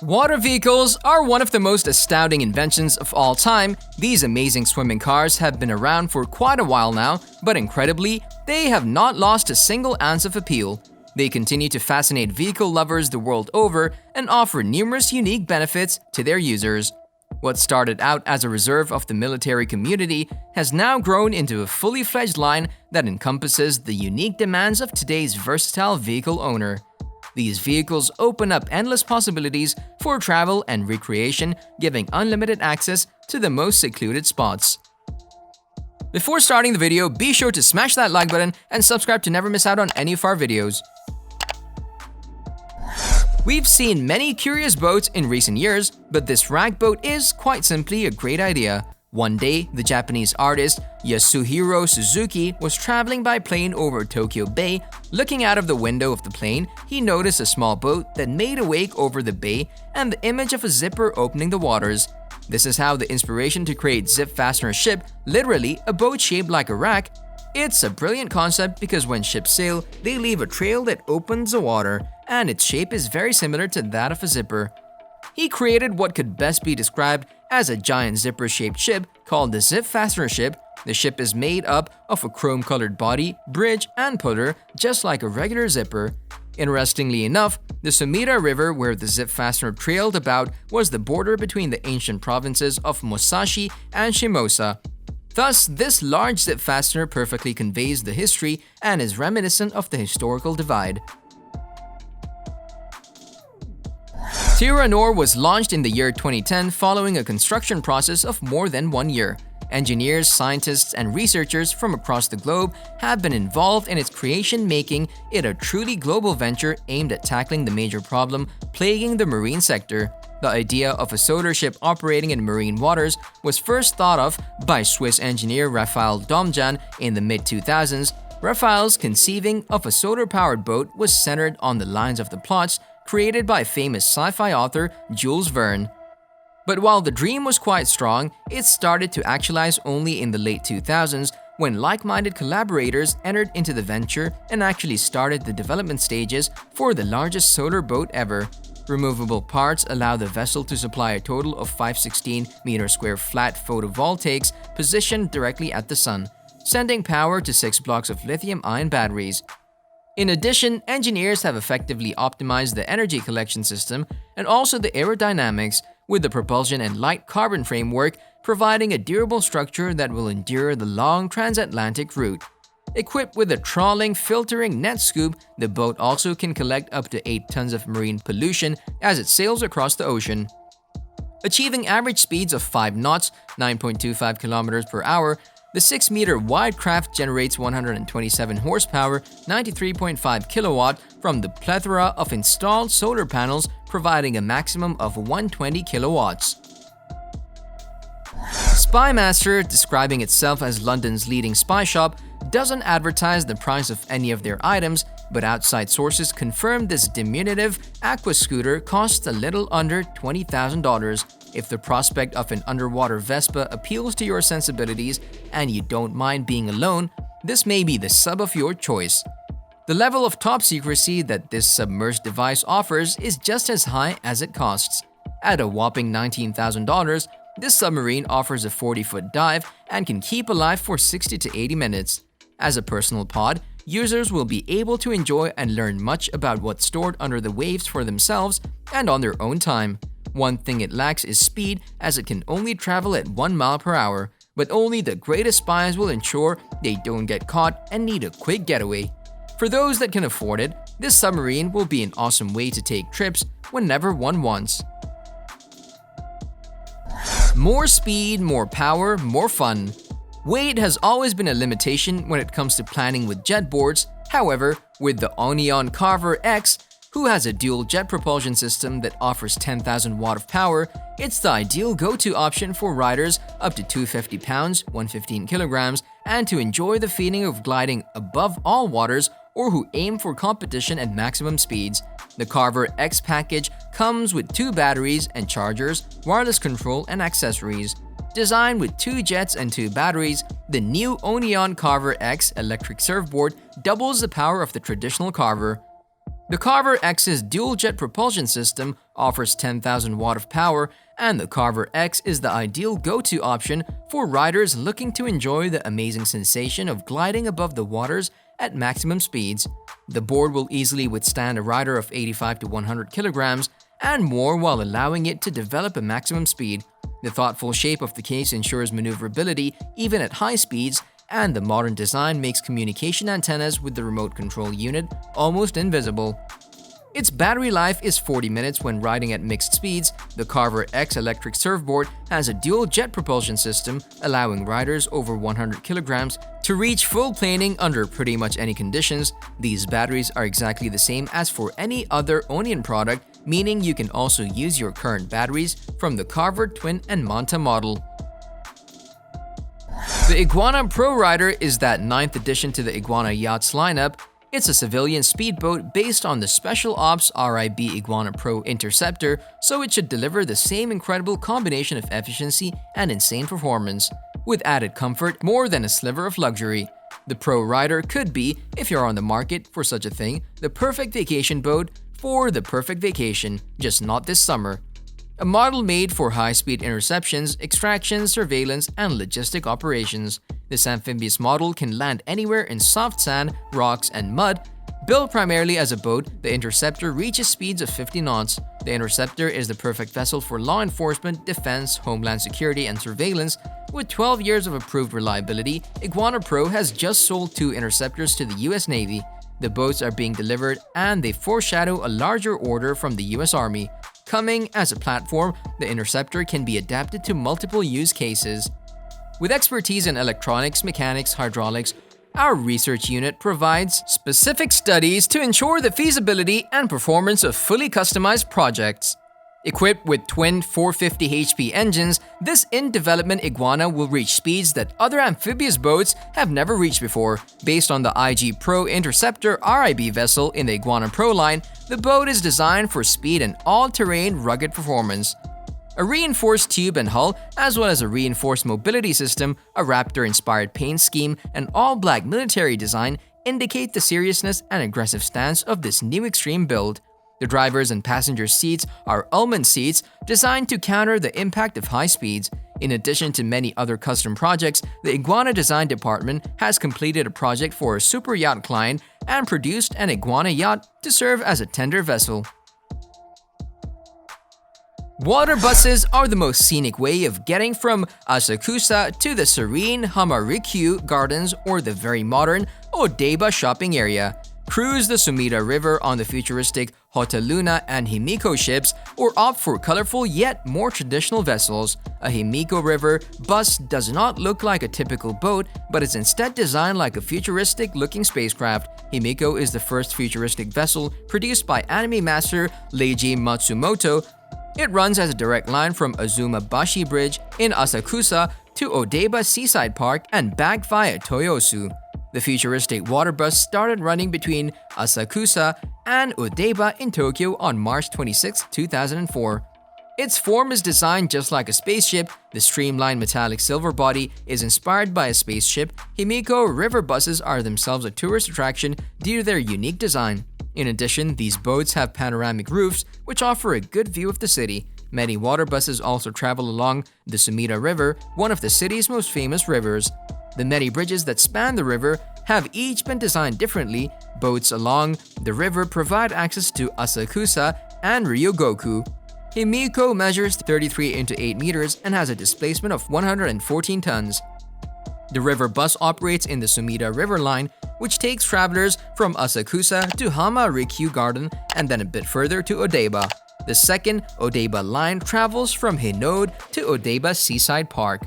Water vehicles are one of the most astounding inventions of all time. These amazing swimming cars have been around for quite a while now, but incredibly, they have not lost a single ounce of appeal. They continue to fascinate vehicle lovers the world over and offer numerous unique benefits to their users. What started out as a reserve of the military community has now grown into a fully fledged line that encompasses the unique demands of today's versatile vehicle owner. These vehicles open up endless possibilities for travel and recreation, giving unlimited access to the most secluded spots. Before starting the video, be sure to smash that like button and subscribe to never miss out on any of our videos. We've seen many curious boats in recent years, but this rag boat is quite simply a great idea. One day, the Japanese artist Yasuhiro Suzuki was traveling by plane over Tokyo Bay. Looking out of the window of the plane, he noticed a small boat that made a wake over the bay and the image of a zipper opening the waters. This is how the inspiration to create Zip-Fastener ship, literally a boat shaped like a rack. It's a brilliant concept because when ships sail, they leave a trail that opens the water, and its shape is very similar to that of a zipper. He created what could best be described as a giant zipper-shaped ship called the Zip-Fastener ship. The ship is made up of a chrome-colored body, bridge, and puller, just like a regular zipper. Interestingly enough, the Sumida River where the Zip-Fastener trailed about was the border between the ancient provinces of Musashi and Shimosa. Thus, this large Zip-Fastener perfectly conveys the history and is reminiscent of the historical divide. Tigranor was launched in the year 2010 following a construction process of more than 1 year. Engineers, scientists, and researchers from across the globe have been involved in its creation, making it a truly global venture aimed at tackling the major problem plaguing the marine sector. The idea of a solar ship operating in marine waters was first thought of by Swiss engineer Raphael Domjan in the mid-2000s. Raphael's conceiving of a solar-powered boat was centered on the lines of the plots created by famous sci-fi author Jules Verne. But while the dream was quite strong, it started to actualize only in the late 2000s when like-minded collaborators entered into the venture and actually started the development stages for the largest solar boat ever. Removable parts allow the vessel to supply a total of 516-meter-square flat photovoltaics positioned directly at the sun, sending power to 6 blocks of lithium-ion batteries. In addition, engineers have effectively optimized the energy collection system and also the aerodynamics, with the propulsion and light carbon framework providing a durable structure that will endure the long transatlantic route. Equipped with a trawling, filtering net scoop, the boat also can collect up to 8 tons of marine pollution as it sails across the ocean. Achieving average speeds of 5 knots, 9.25 kilometers per hour, the 6-meter wide craft generates 127 horsepower, 93.5 kilowatt from the plethora of installed solar panels, providing a maximum of 120 kilowatts. Spymaster, describing itself as London's leading spy shop, doesn't advertise the price of any of their items, but outside sources confirm this diminutive aqua scooter costs a little under $20,000. If the prospect of an underwater Vespa appeals to your sensibilities and you don't mind being alone, this may be the sub of your choice. The level of top secrecy that this submerged device offers is just as high as it costs. At a whopping $19,000, this submarine offers a 40-foot dive and can keep alive for 60 to 80 minutes. As a personal pod, users will be able to enjoy and learn much about what's stored under the waves for themselves and on their own time. One thing it lacks is speed, as it can only travel at 1 mile per hour, but only the greatest spies will ensure they don't get caught and need a quick getaway. For those that can afford it, this submarine will be an awesome way to take trips whenever one wants. More speed, more power, more fun. Weight has always been a limitation when it comes to planning with jet boards. However, with the Onion Carver X, who has a dual jet propulsion system that offers 10,000 watt of power, it's the ideal go-to option for riders up to 250 pounds, 115 kilograms, and to enjoy the feeling of gliding above all waters or who aim for competition at maximum speeds. The Carver X package comes with 2 batteries and chargers, wireless control, and accessories. Designed with 2 jets and 2 batteries, the new Onion Carver X electric surfboard doubles the power of the traditional Carver. The Carver X's dual-jet propulsion system offers 10,000 watt of power, and the Carver X is the ideal go-to option for riders looking to enjoy the amazing sensation of gliding above the waters at maximum speeds. The board will easily withstand a rider of 85 to 100 kilograms and more while allowing it to develop a maximum speed. The thoughtful shape of the case ensures maneuverability even at high speeds, and the modern design makes communication antennas with the remote control unit almost invisible. Its battery life is 40 minutes when riding at mixed speeds. The Carver X electric surfboard has a dual-jet propulsion system, allowing riders over 100 kilograms to reach full planing under pretty much any conditions. These batteries are exactly the same as for any other Onion product, meaning you can also use your current batteries from the Carver Twin and Manta model. The Iguana Pro Rider is that 9th addition to the Iguana Yachts lineup. It's a civilian speedboat based on the Special Ops RIB Iguana Pro Interceptor, so it should deliver the same incredible combination of efficiency and insane performance, with added comfort more than a sliver of luxury. The Pro Rider could be, if you're on the market for such a thing, the perfect vacation boat for the perfect vacation, just not this summer. A model made for high-speed interceptions, extraction, surveillance, and logistic operations. This amphibious model can land anywhere in soft sand, rocks, and mud. Built primarily as a boat, the Interceptor reaches speeds of 50 knots. The Interceptor is the perfect vessel for law enforcement, defense, homeland security, and surveillance. With 12 years of approved reliability, Iguana Pro has just sold 2 Interceptors to the US Navy. The boats are being delivered, and they foreshadow a larger order from the US Army. Coming as a platform, the Interceptor can be adapted to multiple use cases. With expertise in electronics, mechanics, hydraulics, our research unit provides specific studies to ensure the feasibility and performance of fully customized projects. Equipped with twin 450 HP engines, this in-development Iguana will reach speeds that other amphibious boats have never reached before. Based on the IG Pro Interceptor RIB vessel in the Iguana Pro line, the boat is designed for speed and all-terrain rugged performance. A reinforced tube and hull, as well as a reinforced mobility system, a Raptor-inspired paint scheme, and all-black military design indicate the seriousness and aggressive stance of this new extreme build. The driver's and passenger seats are Ullman seats designed to counter the impact of high speeds. In addition to many other custom projects, the Iguana Design Department has completed a project for a super yacht client and produced an Iguana yacht to serve as a tender vessel. Water buses are the most scenic way of getting from Asakusa to the serene Hamarikyu Gardens or the very modern Odaiba shopping area. Cruise the Sumida River on the futuristic Hotaluna and Himiko ships, or opt for colorful yet more traditional vessels. A Himiko River bus does not look like a typical boat, but is instead designed like a futuristic-looking spacecraft. Himiko is the first futuristic vessel produced by anime master Leiji Matsumoto. It runs as a direct line from Azuma Bashi Bridge in Asakusa to Odaiba Seaside Park and back via Toyosu. The futuristic water bus started running between Asakusa and Odaiba in Tokyo on March 26, 2004. Its form is designed just like a spaceship. The streamlined metallic silver body is inspired by a spaceship. Himiko river buses are themselves a tourist attraction due to their unique design. In addition, these boats have panoramic roofs, which offer a good view of the city. Many water buses also travel along the Sumida River, one of the city's most famous rivers. The many bridges that span the river have each been designed differently. Boats along the river provide access to Asakusa and Ryogoku. Himiko measures 33 into 8 meters and has a displacement of 114 tons. The river bus operates in the Sumida River line, which takes travelers from Asakusa to Hamarikyu Garden and then a bit further to Odaiba. The second Odaiba line travels from Hinode to Odaiba Seaside Park.